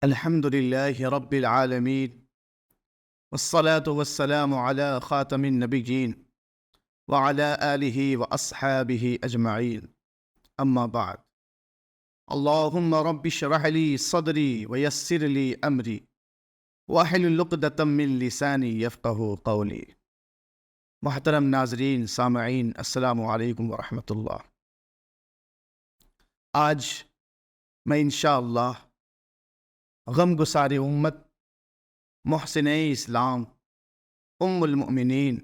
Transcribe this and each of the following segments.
الحمد لله رب العالمين والصلاة والسلام على خاتم النبيين وعلى آله وأصحابه أجمعين أما بعد اللهم رب اشرح لي صدري ويسر لي أمري واحلل عقدة من لساني يفقهوا قولي۔ محترم ناظرین سامعین، السلام علیکم ورحمۃ اللہ۔ آج میں انشاءاللہ غم گسار امت، محسن اسلام، ام المؤمنین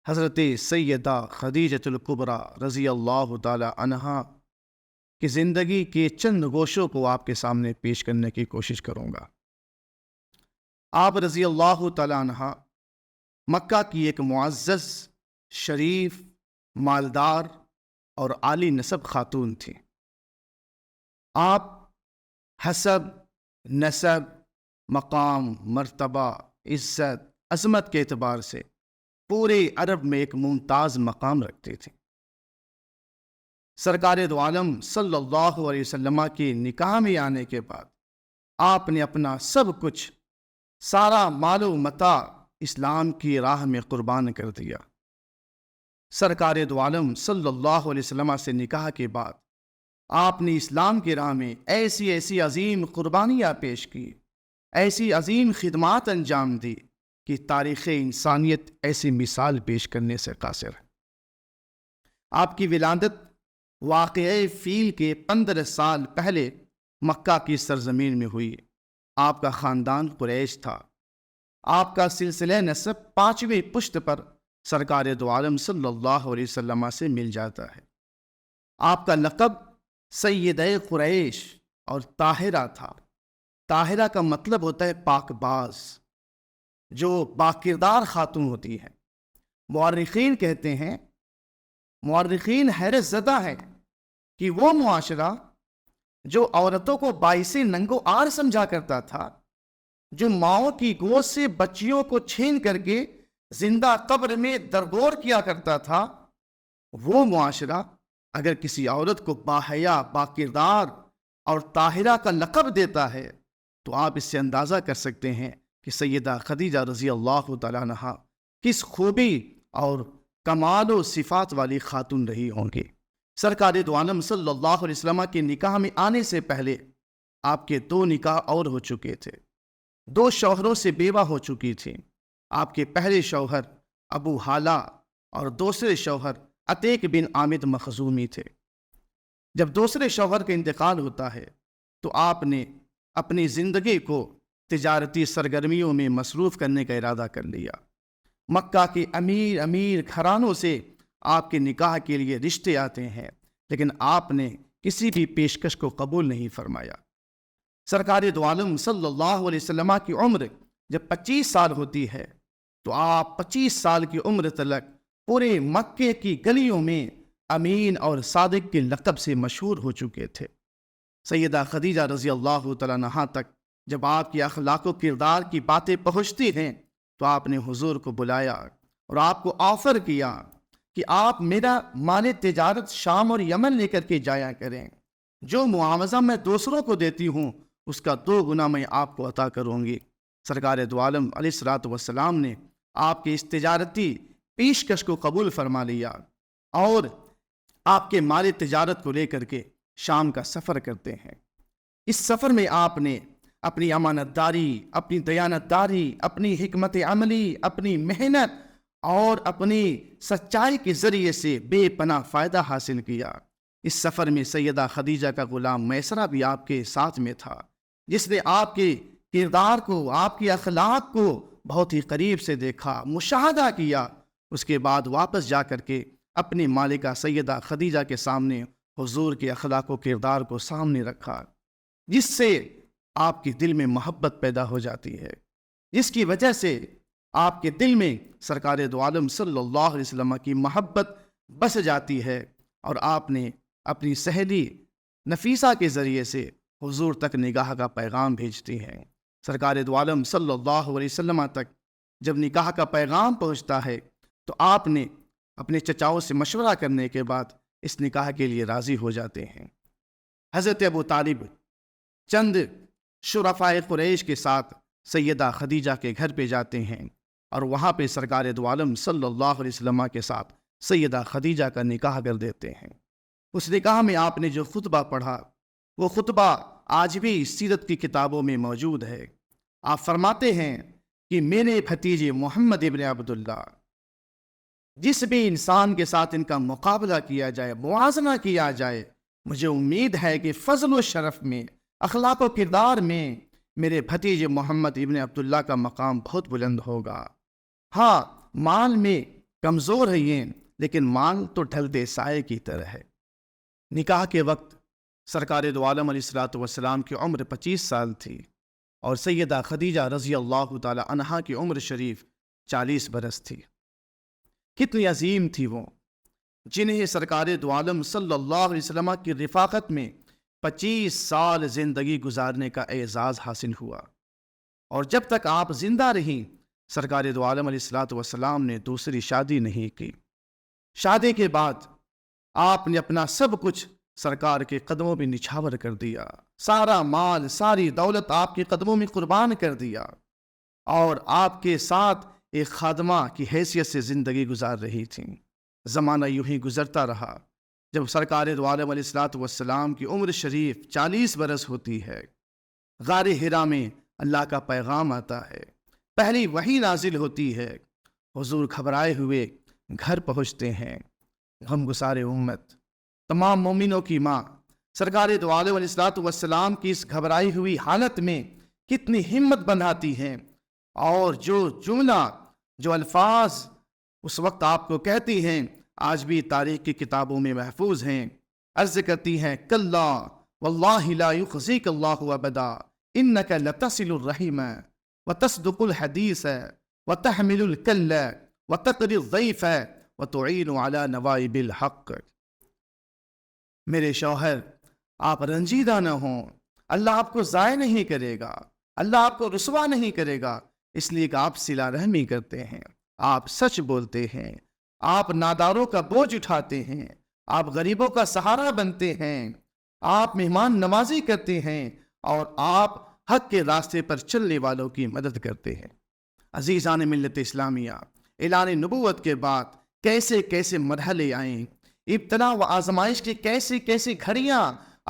حضرت سیدہ خدیجۃ الکبریٰ رضی اللہ تعالی عنہا کی زندگی کے چند گوشوں کو آپ کے سامنے پیش کرنے کی کوشش کروں گا۔ آپ رضی اللہ تعالی عنہا مکہ کی ایک معزز، شریف، مالدار اور عالی نسب خاتون تھیں۔ آپ حسب، نسب، مقام، مرتبہ، عزت، عظمت کے اعتبار سے پورے عرب میں ایک ممتاز مقام رکھتے تھے۔ سرکار دو عالم صلی اللہ علیہ وسلم کے نکاح میں آنے کے بعد آپ نے اپنا سب کچھ، سارا مال و متاع اسلام کی راہ میں قربان کر دیا۔ سرکار دو عالم صلی اللہ علیہ وسلم سے نکاح کے بعد آپ نے اسلام کی راہ میں ایسی عظیم قربانیاں پیش کی، ایسی عظیم خدمات انجام دی کہ تاریخ انسانیت ایسی مثال پیش کرنے سے قاصر ہے۔ آپ کی ولادت واقعہ فیل کے 15 سال پہلے مکہ کی سرزمین میں ہوئی۔ آپ کا خاندان قریش تھا۔ آپ کا سلسلہ نسب 5ویں پشت پر سرکار دو عالم صلی اللہ علیہ وسلم سے مل جاتا ہے۔ آپ کا لقب سیدہ قریش اور طاہرہ تھا۔ طاہرہ کا مطلب ہوتا ہے پاک باز، جو باکردار خاتون ہوتی ہے۔ مورخین کہتے ہیں، مورخین حیرت زدہ ہے کہ وہ معاشرہ جو عورتوں کو باعث ننگو آر سمجھا کرتا تھا، جو ماؤں کی گود سے بچیوں کو چھین کر کے زندہ قبر میں درگور کیا کرتا تھا، وہ معاشرہ اگر کسی عورت کو باحیا، باکردار اور طاہرہ کا لقب دیتا ہے تو آپ اس سے اندازہ کر سکتے ہیں کہ سیدہ خدیجہ رضی اللہ تعالیٰ عنہا کس خوبی اور کمال و صفات والی خاتون رہی ہوں گی۔ سرکار دو عالم صلی اللہ علیہ وسلم کے نکاح میں آنے سے پہلے آپ کے 2 نکاح اور ہو چکے تھے۔ 2 شوہروں سے بیوہ ہو چکی تھیں۔ آپ کے پہلے شوہر ابو حالہ اور دوسرے شوہر عتیق بن عامد مخزومی تھے۔ جب دوسرے شوہر کا انتقال ہوتا ہے تو آپ نے اپنی زندگی کو تجارتی سرگرمیوں میں مصروف کرنے کا ارادہ کر لیا۔ مکہ کے امیر گھرانوں سے آپ کے نکاح کے لیے رشتے آتے ہیں، لیکن آپ نے کسی بھی پیشکش کو قبول نہیں فرمایا۔ سرکار دو عالم صلی اللہ علیہ وسلم کی عمر جب 25 سال ہوتی ہے تو آپ 25 سال کی عمر تلک پورے مکے کی گلیوں میں امین اور صادق کے لقب سے مشہور ہو چکے تھے۔ سیدہ خدیجہ رضی اللہ تعالیٰ عنہا تک جب آپ کی اخلاق و کردار کی باتیں پہنچتی ہیں تو آپ نے حضور کو بلایا اور آپ کو آفر کیا کہ آپ میرا مال تجارت شام اور یمن لے کر کے جایا کریں، جو معاوضہ میں دوسروں کو دیتی ہوں اس کا 2 گنا میں آپ کو عطا کروں گی۔ سرکار دو عالم علیہ الصلوۃ والسلام نے آپ کے اس تجارتی پیشکش کو قبول فرما لیا اور آپ کے مال تجارت کو لے کر کے شام کا سفر کرتے ہیں۔ اس سفر میں آپ نے اپنی امانت داری، اپنی دیانت داری، اپنی حکمت عملی، اپنی محنت اور اپنی سچائی کے ذریعے سے بے پناہ فائدہ حاصل کیا۔ اس سفر میں سیدہ خدیجہ کا غلام میسرہ بھی آپ کے ساتھ میں تھا، جس نے آپ کے کردار کو، آپ کے اخلاق کو بہت ہی قریب سے دیکھا، مشاہدہ کیا۔ اس کے بعد واپس جا کر کے اپنی مالکہ سیدہ خدیجہ کے سامنے حضور کے اخلاق و کردار کو سامنے رکھا، جس سے آپ کے دل میں محبت پیدا ہو جاتی ہے، جس کی وجہ سے آپ کے دل میں سرکار دو عالم صلی اللہ علیہ وسلم کی محبت بس جاتی ہے، اور آپ نے اپنی سہیلی نفیسہ کے ذریعے سے حضور تک نکاح کا پیغام بھیجتی ہیں۔ سرکار دو عالم صلی اللہ علیہ وسلم تک جب نکاح کا پیغام پہنچتا ہے تو آپ نے اپنے چچاؤں سے مشورہ کرنے کے بعد اس نکاح کے لیے راضی ہو جاتے ہیں۔ حضرت ابو طالب چند شرفائے قریش کے ساتھ سیدہ خدیجہ کے گھر پہ جاتے ہیں اور وہاں پہ سرکار دو عالم صلی اللہ علیہ وسلم کے ساتھ سیدہ خدیجہ کا نکاح کر دیتے ہیں۔ اس نکاح میں آپ نے جو خطبہ پڑھا وہ خطبہ آج بھی سیرت کی کتابوں میں موجود ہے۔ آپ فرماتے ہیں کہ میرے بھتیجے محمد ابن عبداللہ، جس بھی انسان کے ساتھ ان کا مقابلہ کیا جائے، موازنہ کیا جائے، مجھے امید ہے کہ فضل و شرف میں، اخلاق و کردار میں میرے بھتیجے محمد ابن عبداللہ کا مقام بہت بلند ہوگا۔ ہاں، مال میں کمزور ہے یہ، لیکن مال تو ڈھلتے سائے کی طرح ہے۔ نکاح کے وقت سرکار دو عالم علیہ الصلوۃ والسلام کی عمر 25 سال تھی اور سیدہ خدیجہ رضی اللہ تعالی عنہا کی عمر شریف 40 برس تھی۔ کتنی عظیم تھی وہ، جنہیں سرکار دو عالم صلی اللہ علیہ وسلم کی رفاقت میں 25 سال زندگی گزارنے کا اعزاز حاصل ہوا، اور جب تک آپ زندہ رہیں سرکار دو عالم علیہ الصلوۃ والسلام نے دوسری شادی نہیں کی۔ شادی کے بعد آپ نے اپنا سب کچھ سرکار کے قدموں میں نچھاور کر دیا، سارا مال، ساری دولت آپ کے قدموں میں قربان کر دیا، اور آپ کے ساتھ ایک خادمہ کی حیثیت سے زندگی گزار رہی تھیں۔ زمانہ یوں ہی گزرتا رہا۔ جب سرکار دو عالم علیہ الصلوۃ والسلام کی عمر شریف 40 برس ہوتی ہے، غار حرا میں اللہ کا پیغام آتا ہے، پہلی وحی نازل ہوتی ہے، حضور گھبرائے ہوئے گھر پہنچتے ہیں۔ غم گسار امت، تمام مومنوں کی ماں سرکار دو عالم علیہ الصلوۃ والسلام کی اس گھبرائی ہوئی حالت میں کتنی ہمت بندھاتی ہیں، اور جو جملہ، جو الفاظ اس وقت آپ کو کہتی ہیں آج بھی تاریخ کی کتابوں میں محفوظ ہیں۔ عرض کرتی ہیں، کلا واللہ لا یخزیک اللہ ابدا انک لتصل الرحم وتصدق الحدیث وتحمل الکل وتقری الضیف وتعین علی نوائب الحق۔ میرے شوہر، آپ رنجیدہ نہ ہوں، اللہ آپ کو ضائع نہیں کرے گا، اللہ آپ کو رسوا نہیں کرے گا، اس لیے کہ آپ صلہ رحمی کرتے ہیں، آپ سچ بولتے ہیں، آپ ناداروں کا بوجھ اٹھاتے ہیں، آپ غریبوں کا سہارا بنتے ہیں، آپ مہمان نوازی کرتے ہیں، اور آپ حق کے راستے پر چلنے والوں کی مدد کرتے ہیں۔ عزیزان ملت اسلامیہ، اعلان نبوت کے بعد کیسے کیسے مرحلے آئیں، ابتلا و آزمائش کی کیسی کیسی گھڑیاں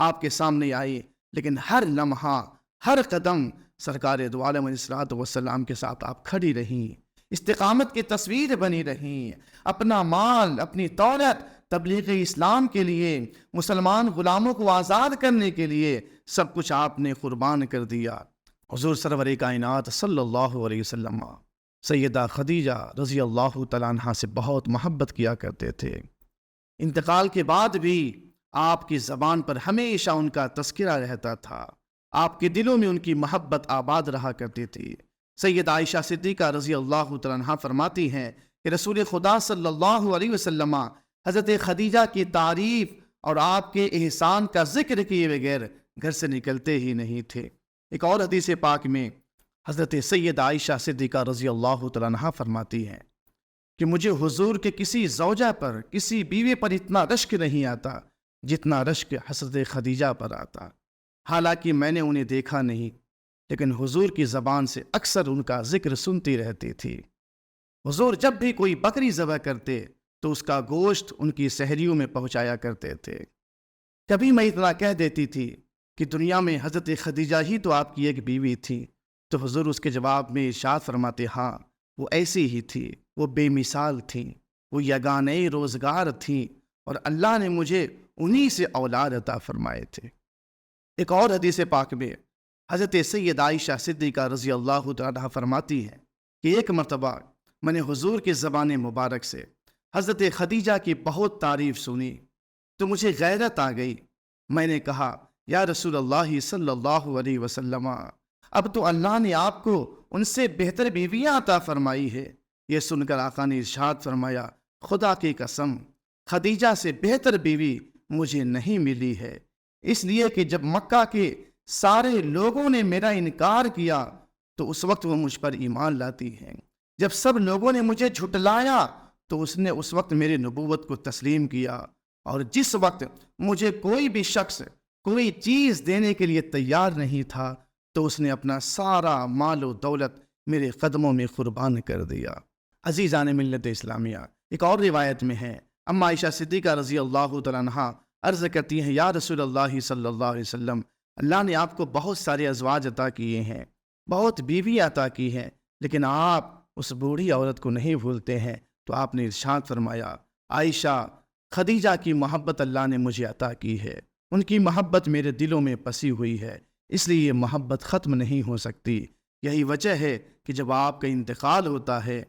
آپ کے سامنے آئی، لیکن ہر لمحہ، ہر قدم سرکار دو عالم علیہ الصلوۃ والسلام کے ساتھ آپ کھڑی رہیں، استقامت کی تصویر بنی رہیں، اپنا مال، اپنی دولت تبلیغ اسلام کے لیے، مسلمان غلاموں کو آزاد کرنے کے لیے سب کچھ آپ نے قربان کر دیا۔ حضور سرور کائنات صلی اللہ علیہ وسلم سیدہ خدیجہ رضی اللہ تعالیٰ عنہا سے بہت محبت کیا کرتے تھے۔ انتقال کے بعد بھی آپ کی زبان پر ہمیشہ ان کا تذکرہ رہتا تھا، آپ کے دلوں میں ان کی محبت آباد رہا کرتی تھی۔ سیدہ عائشہ صدیقہ رضی اللہ تعالیٰ عنہا فرماتی ہیں کہ رسول خدا صلی اللہ علیہ وسلم حضرت خدیجہ کی تعریف اور آپ کے احسان کا ذکر کیے بغیر گھر سے نکلتے ہی نہیں تھے۔ ایک اور حدیث پاک میں حضرت سیدہ عائشہ صدیقہ رضی اللہ تعالیٰ عنہا فرماتی ہیں کہ مجھے حضور کے کسی زوجہ پر، کسی بیوی پر اتنا رشک نہیں آتا جتنا رشک حضرت خدیجہ پر آتا۔ حالانکہ میں نے انہیں دیکھا نہیں، لیکن حضور کی زبان سے اکثر ان کا ذکر سنتی رہتی تھی۔ حضور جب بھی کوئی بکری ذبح کرتے تو اس کا گوشت ان کی سحریوں میں پہنچایا کرتے تھے۔ کبھی میں اتنا کہہ دیتی تھی کہ دنیا میں حضرت خدیجہ ہی تو آپ کی ایک بیوی تھی، تو حضور اس کے جواب میں ارشاد فرماتے، ہاں وہ ایسی ہی تھی، وہ بے مثال تھیں، وہ یگانہ روزگار تھیں، اور اللہ نے مجھے انہی سے اولاد عطا فرمائے تھے۔ ایک اور حدیث پاک میں حضرت سیدہ عائشہ صدیقہ رضی اللہ تعالیٰ فرماتی ہے کہ ایک مرتبہ میں نے حضور کی زبان مبارک سے حضرت خدیجہ کی بہت تعریف سنی تو مجھے غیرت آ گئی۔ میں نے کہا، یا رسول اللہ صلی اللہ علیہ وسلم، اب تو اللہ نے آپ کو ان سے بہتر بیویاں عطا فرمائی ہے۔ یہ سن کر آقا نے ارشاد فرمایا، خدا کی قسم، خدیجہ سے بہتر بیوی مجھے نہیں ملی ہے، اس لیے کہ جب مکہ کے سارے لوگوں نے میرا انکار کیا تو اس وقت وہ مجھ پر ایمان لاتی ہیں، جب سب لوگوں نے مجھے جھٹلایا تو اس نے اس وقت میری نبوت کو تسلیم کیا، اور جس وقت مجھے کوئی بھی شخص کوئی چیز دینے کے لیے تیار نہیں تھا تو اس نے اپنا سارا مال و دولت میرے قدموں میں قربان کر دیا۔ عزیزان ملت اسلامیہ، ایک اور روایت میں ہے، اما عائشہ صدیقہ رضی اللہ تعالیٰ عنہا عرض کرتی ہیں، یا رسول اللہ صلی اللہ علیہ وسلم، اللہ نے آپ کو بہت سارے ازواج عطا کیے ہیں، بہت بیوی عطا کی ہیں، لیکن آپ اس بوڑھی عورت کو نہیں بھولتے ہیں۔ تو آپ نے ارشاد فرمایا، عائشہ، خدیجہ کی محبت اللہ نے مجھے عطا کی ہے، ان کی محبت میرے دلوں میں پسی ہوئی ہے، اس لیے یہ محبت ختم نہیں ہو سکتی۔ یہی وجہ ہے کہ جب آپ کا انتقال ہوتا ہے،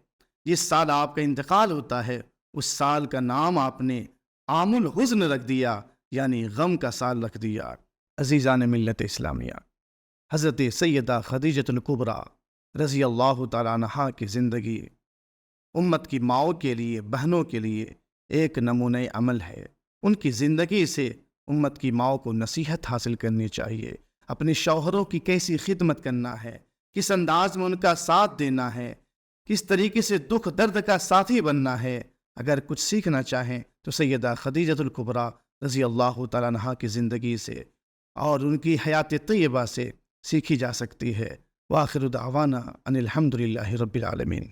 جس سال آپ کا انتقال ہوتا ہے، اس سال کا نام آپ نے عام الحزن رکھ دیا، یعنی غم کا سال رکھ دیا۔ عزیزان ملت اسلامیہ، حضرت سیدہ خدیجۃ الکبریٰ رضی اللہ تعالیٰ عنہا کی زندگی امت کی ماؤں کے لیے، بہنوں کے لیے ایک نمونۂ عمل ہے۔ ان کی زندگی سے امت کی ماؤں کو نصیحت حاصل کرنی چاہیے، اپنے شوہروں کی کیسی خدمت کرنا ہے، کس انداز میں ان کا ساتھ دینا ہے، کس طریقے سے دکھ درد کا ساتھی بننا ہے۔ اگر کچھ سیکھنا چاہیں تو سیدہ خدیجۃ الکبریٰ رضی اللہ تعالیٰ عنہا کی زندگی سے اور ان کی حیات طیبہ سے سیکھی جا سکتی ہے۔ وآخر دعوانا ان الحمد للہ رب العالمین۔